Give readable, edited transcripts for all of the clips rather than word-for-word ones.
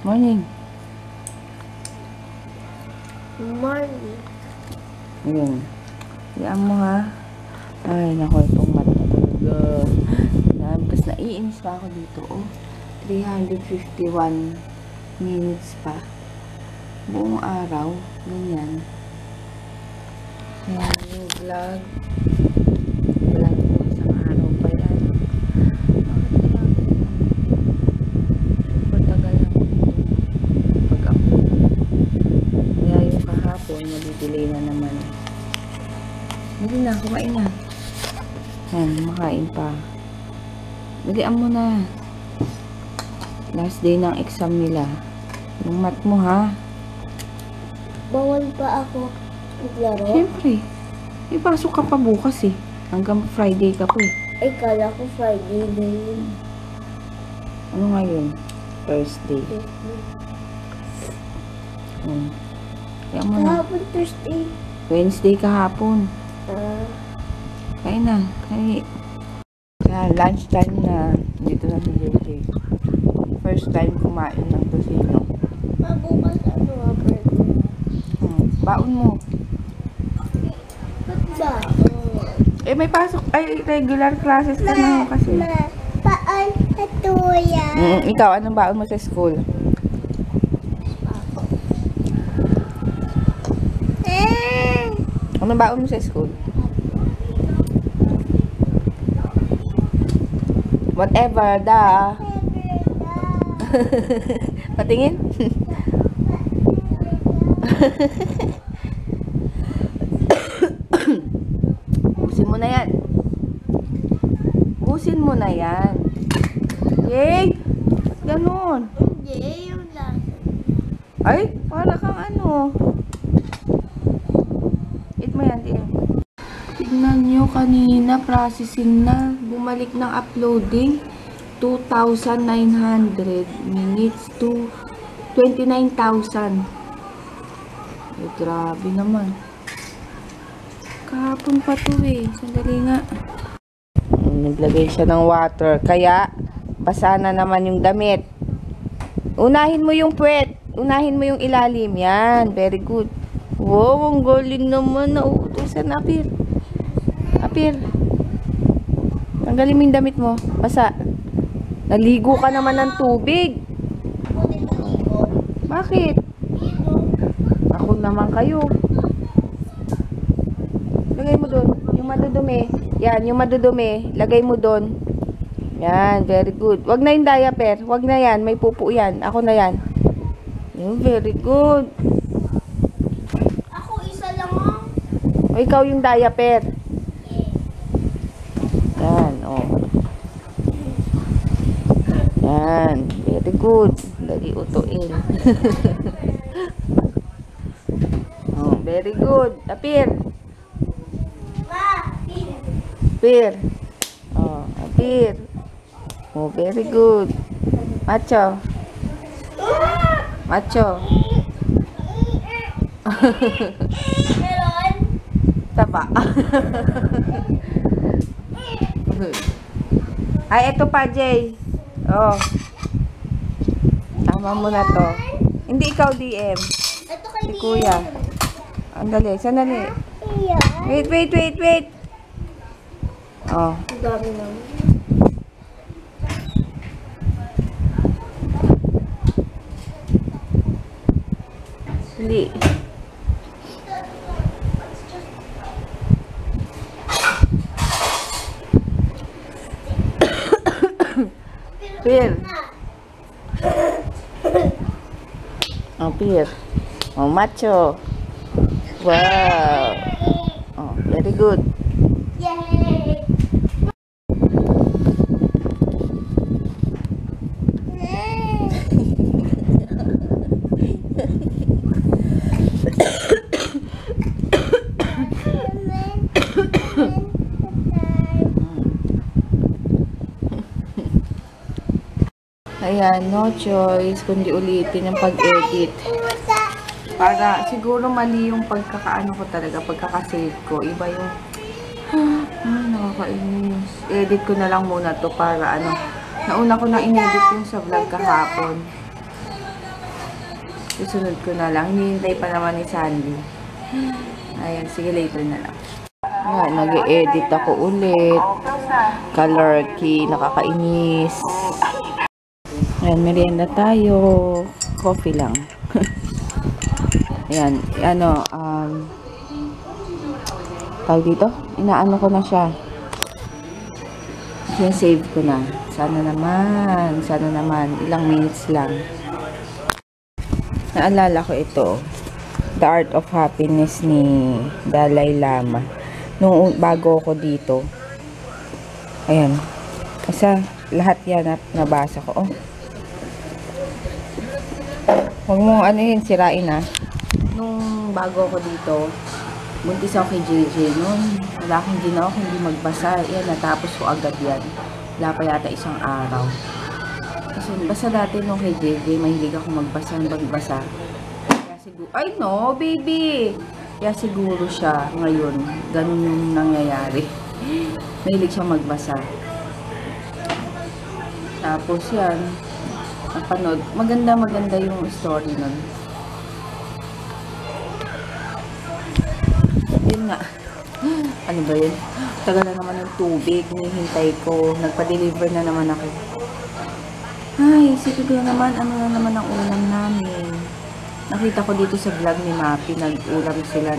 Morning. Morning. Ayan. Iyan mo ha. Ay, naku, itong mat na talaga. Tapos naiinis pa ako dito. Oh, 351 minutes pa. Buong araw. Ganyan. Ayan, yung vlog. Vlog ko isang araw pa yan. Bakit kaya ganyan? Patagal lang ko ito. Pag-upload. Kaya yung kahapon, nadidelay na naman. Dali na, kumain na. Yan, makain pa. Dalian mo na. Last day ng exam nila. Yung mat mo ha. Bawal pa ako maglaro? Siyempre. Ipasok ka pa bukas eh. Hanggang Friday ka po eh. Ay, kala ko Friday na yun. Ano nga yun? Thursday. Kaya mo na. Kahapon Thursday. Wednesday kahapon. Kain na. Kain. Kaya lunch time na. Dito na si JJ. First time kumain ng tosino. Mabukas ano nga, burger. Baon mo. Ba't ba? Eh, may pasok. Ay, regular classes ka na kasi. Paan ito yan? Ikaw, anong baon mo sa school? Anong baon mo sa school? Whatever, da. Patingin? Busin mo na yan. Busin mo na yan. Yay! Ba't ganun? Hindi, yun lang. Ay, para kang ano. Eat mo yan, DM. Tignan nyo, kanina processing na. Bumalik ng uploading. 2,900 minutes to 29,000. Eh, grabe naman. Kahapon pa to eh. Sandali nga. Naglagay siya ng water. Kaya, basa na naman yung damit. Unahin mo yung puwet. Unahin mo yung ilalim. Yan. Very good. Wow, ang galing naman. Nauutusan. Apir. Apir. Tanggalin mo yung damit mo. Basa. Naligo ka naman ng tubig. Bakit? Ako naman kayo. Lagay mo doon. Yung madudumi. Yan, yung madudumi. Lagay mo doon. Yan, very good. Wag na yung diaper. Wag na yan. May pupo yan. Ako na yan. Yan, very good. Ako isa lang oh. O, ikaw yung diaper. Yan, oh. Yan, very good. Lagi utuin. Oh, very good. Apir. Apir. Oh, apir. Oh, very good. Macho. Macho. Meron? Taba. Ay, ito pa, Jay. Oh. Tama mo na to. Hindi ikaw, DM. Ito kay Si Kuya. Andali, sandali. Iyan. Wait. Oh. Ang dami naman. Hindi. Pir. Oh, Pir. Oh, macho. Wow. Oh, very good. Yay! Ayan, no choice kundi ulitin yung pag-edit. Para siguro mali yung pagkakaano ko talaga, pagkakasave ko. Iba yung nakakainis. Edit ko na lang muna to para ano. Nauna ko na inedit yung sa vlog kahapon. Susunod ko na lang. Hinihintay pa naman ni Sandy. Ayan, sige, later na lang. Ayan, nag-edit ako ulit. Color key, nakakainis. Ayan, merienda tayo. Coffee lang. Ayan, ano, tawag dito? Inaano ko na siya. Save ko na. Sana naman. Ilang minutes lang. Naalala ko ito. The Art of Happiness ni Dalai Lama. Nung bago ako dito. Ayan. Kasi lahat yan nabasa ko. Oh. Huwag mo sirain ha. Nung bago ako dito, buntis ako kay JJ noon. Wala akong ginawa kung hindi magbasa. Yan, natapos ko agad yan. Wala pa yata isang araw. Kasi basta dati nung kay JJ, mahilig ako magbasa. Kaya siguro, ay no, baby! Kaya siguro siya ngayon, ganun yung nangyayari. Mahilig siya magbasa. Tapos yan, napanood. Maganda yung story nun. Yun nga. Ano ba yun? Tagal na naman ng tubig. Hinihintay ko. Nagpa-deliver na naman ako. Ay, isipin ko naman, ano na naman ang ulam namin. Nakita ko dito sa vlog ni Mapi, nag-ulam sila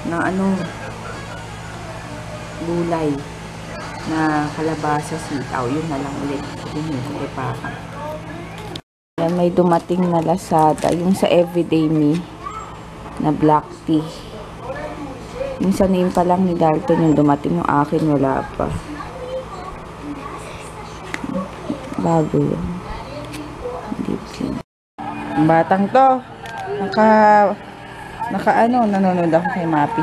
ng gulay na kalabasa, sitaw. Yun na lang ulit. Hinihintay pa ako. Yan, may dumating na Lazada. Yung sa Everyday Me na black tea. Yung sa name pa lang ni Dalton yung dumating, yung akin wala pa. Bago yun. Ang batang to, nanonood ako kay Mapi.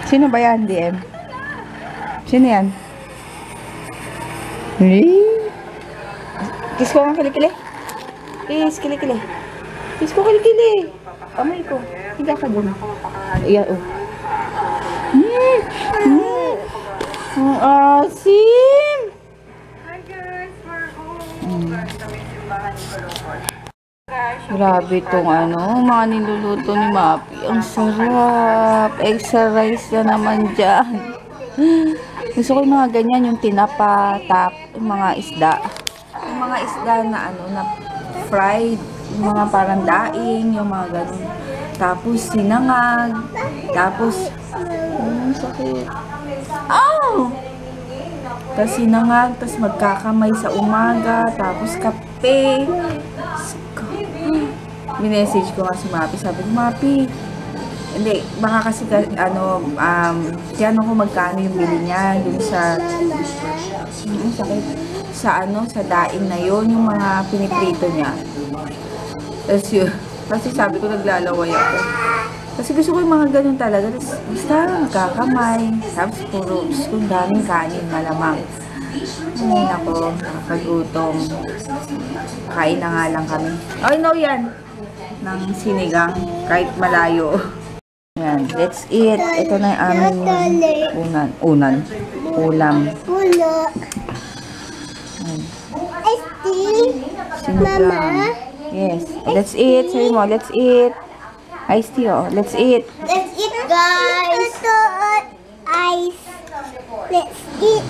Sino ba yan, DM? Sino yan? Kiss ko ang kilikili. Kiss, kilikili. Kiss ko kilikili. Amay ko. Higa ka dun. Iyan, oh. Ang asim! Hi guys, we're home. Kami simbahan ni Colombo. Grabe itong mga niluluto ni Mapi. Ang sarap. Extra rice na naman dyan. Gusto ko yung mga ganyan, yung tinapa, yung mga isda. Yung mga isda na na fried. Yung mga parang daing, yung mga ganun. Tapos sinangag. Tapos, sakit. Oh! Tapos sinangag, tapos magkakamay sa umaga, tapos kape. Minessage ko nga si Mapi, sabi ko, Mapi, hindi, baka kasi, tiyan ko magkano yung bili niya, dun sa, sakit, sa daing na yon yung mga piniprito niya. Tapos yun, kasi sabi ko, naglalaway ako. Kasi gusto ko yung mga ganun talaga. Tapos, basta magkakamay. Tapos, puro, kung daming kanin, malamang. Ngayon ako, nakagutom. Kain na nga lang kami. Ay, no, yan. Ng sinigang, kahit malayo. Yan, let's eat. Ito na yung aming ulam. Sinigang. Yes, let's eat. Sabi mo, let's eat. Ice tea, oh. Let's eat. Let's eat, guys. Ice. Let's eat,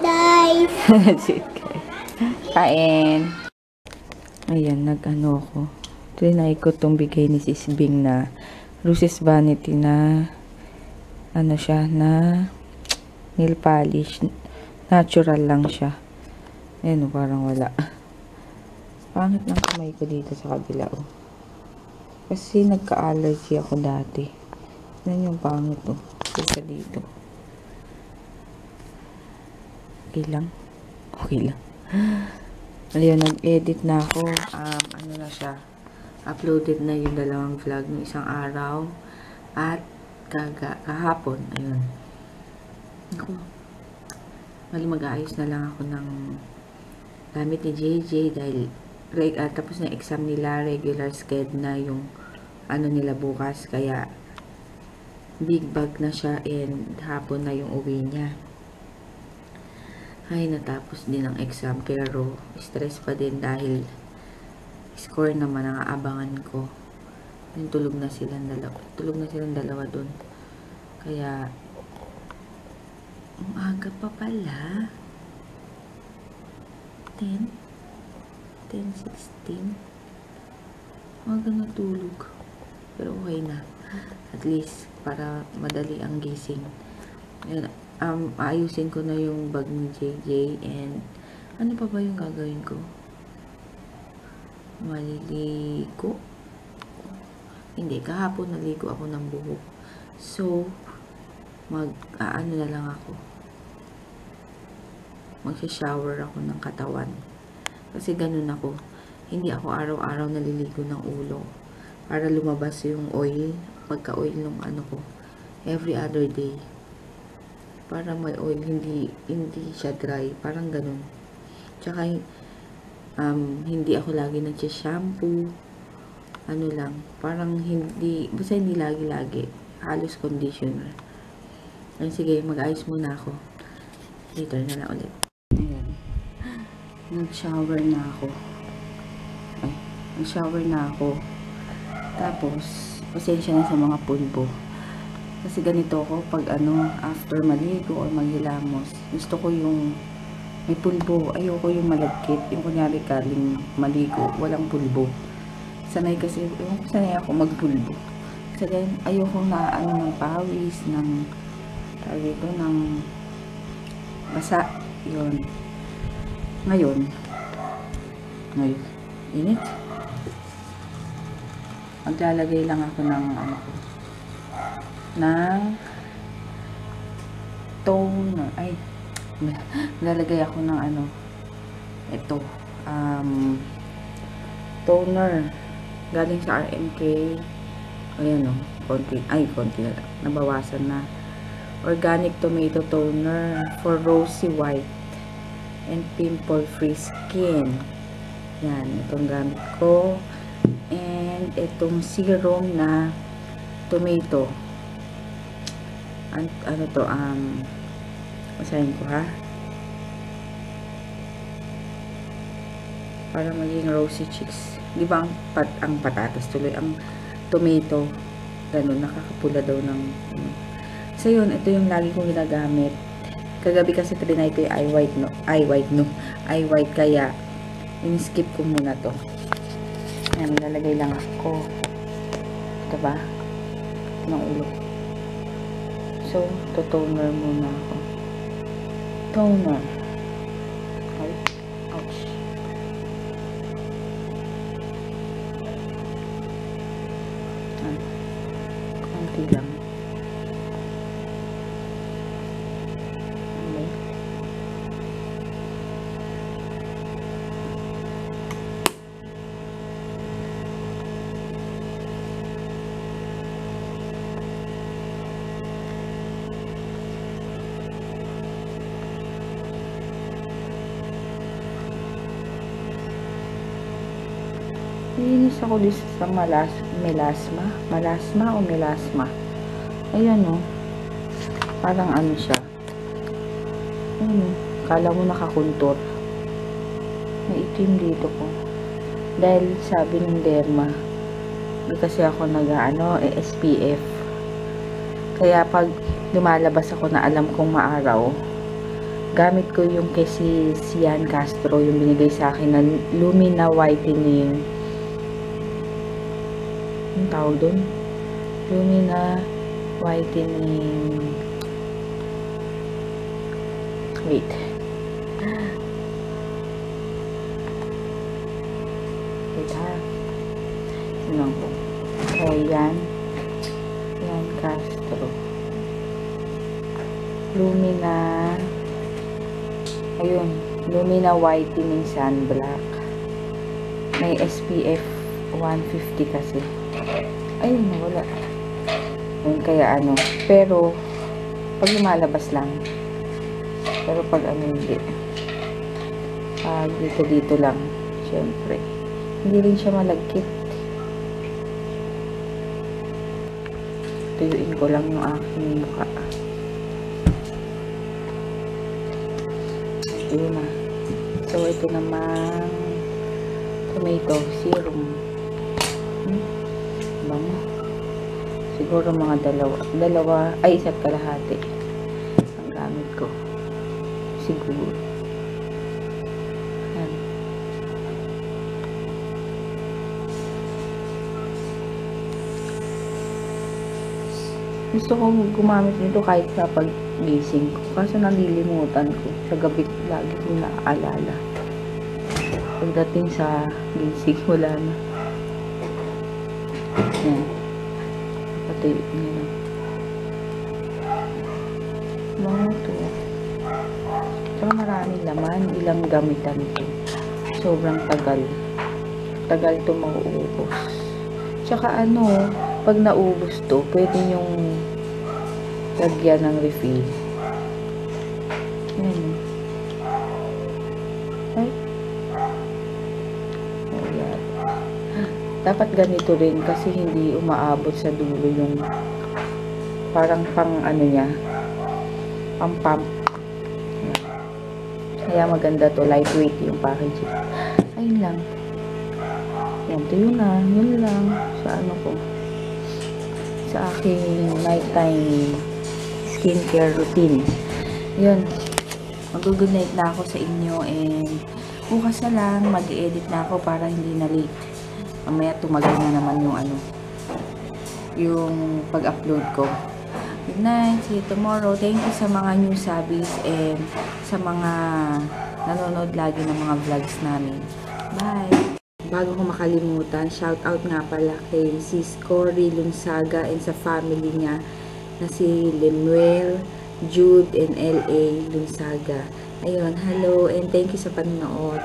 guys. Let's eat, guys. Kain. Ayan, ko. Trinay ko itong bigay ni Sis Bing na Roses Vanity na siya, na nail polish. Natural lang siya. Ayan, parang wala. Pangit ng kamay ko dito sa kabila, oh. Kasi nagka-allergy ako dati. Yan yung pangit, oh. Kesa dito. Okay lang. Ayun, nag-edit na ako. Na siya. Uploaded na yung dalawang vlog ng isang araw. At kahapon. Ayun. Ako. Mali mag-aayos na lang ako ng gamit ni JJ dahil tapos na exam nila, regular schedule na yung nila bukas, kaya big bag na siya and hapon na yung uwi niya. Ay, natapos din ang exam pero stress pa din dahil score naman ang aabangan ko. Yung tulog na silang dalawa dun. Kaya, ang aga pa pala. 10:16. Aga na tulog. Pero okay na. At least, para madali ang gising. Ayan, aayusin ko na yung bag ni JJ and ano pa ba yung gagawin ko? Maliligo? Hindi, kahapon naligo ako ng buhok. So, ano na lang ako. Magsha-shower ako ng katawan. Kasi ganun ako. Hindi ako araw-araw naliligo ng ulo. Para lumabas yung oil, pagka-oil ng ano ko. Every other day. Para may oil, hindi siya dry. Parang ganun. Tsaka, hindi ako lagi nagsha-shampoo. Ano lang, parang basta hindi lagi-lagi. Halos conditioner. Ay, sige, mag-ayos muna ako. Later na lang ulit. Ayan. Nag-shower na ako. Tapos, pasensya na sa mga pulbo. Kasi ganito ako, pag after maligo or maghilamos, gusto ko yung may pulbo. Ayoko yung malagkit. Yung kunyari kaling maligo, walang pulbo. Sanay ako magpulbo. Kasi ayoko na ng pawis, ng basa. Yun. Ngayon, init. Maglalagay lang ako ng toner. Ay, maglalagay ako ng ito, toner. Galing sa RMK. Ayan konti na lang. Nabawasan na. Organic tomato toner for rosy white and pimple-free skin. Yan, itong gamit ko. And itong serum na tomato. Basahin ko ha. Para maging rosy cheeks. Di ba ang patatas tuloy, ang tomato, ganun, nakakapula daw ng So yun, ito yung lagi kong ginagamit. Kagabi kasi trinay ko yung eye white, kaya in-skip ko muna to. Ayan, lalagay lang ako. Ito ba? Ito ng ulo. So, toner muna ako. Toner. Ay, ouch. Konti lang. Iinis ako dito sa melasma. Ayan parang siya. Kala mo nakakontor. May itim dito ko. Dahil sabi ng derma, hindi kasi ako SPF. Kaya pag lumalabas ako na alam kong maaraw, gamit ko yung kay Sian Castro, yung binigay sa akin na Lumina Whitening. Ang tawag doon? Lumina Whitening. Wait. Wait ha. Tingnan ko. Yan Castro. Lumina Whitening Sunblock. May SPF 150 kasi. Ayun, wala. Kaya pero pag lumalabas lang. Pero pag hindi. Dito lang. Siyempre. Hindi rin siya malagkit. Tuyuin ko lang yung aking mukha. Yun na. So, ito naman tomato serum. Bango. Siguro mga dalawa, ay isa't kalahati ang gamit ko. Siguro. Yan. Gusto kong gumamit nito kahit sa pag-gising ko. Kaso nalilimutan ko. Sa gabi lagi kong naaalala. Pagdating sa gising, wala na. Yan. Patuyo niya lang. Mga ito. Tsaka maraming laman. Ilang gamitan ko. Sobrang tagal. Tagal ito mauubos. Tsaka pag naubos to, pwede yung lagyan ng refill. Yan. Ay. Ayan. Dapat ganito rin kasi hindi umaabot sa dulo yung parang pang niya, pang pump. Kaya maganda to, lightweight yung packaging. Ayun lang. Yan, to yun na. Yun lang sa ko. Sa aking nighttime skincare routine. Yun. Mag-good night na ako sa inyo and bukas na lang mag-edit na ako para hindi na late. Mamaya tumagal na naman yung pag-upload ko. Good night. See you tomorrow. Thank you sa mga new subbies and sa mga nanonood lagi ng mga vlogs namin. Bye! Bago ko makalimutan, shout out nga pala kay Sis Cory Lunsaga and sa family niya na si Lemuel, Jude, and L.A. Lunsaga. Ayun, hello and thank you sa panonood.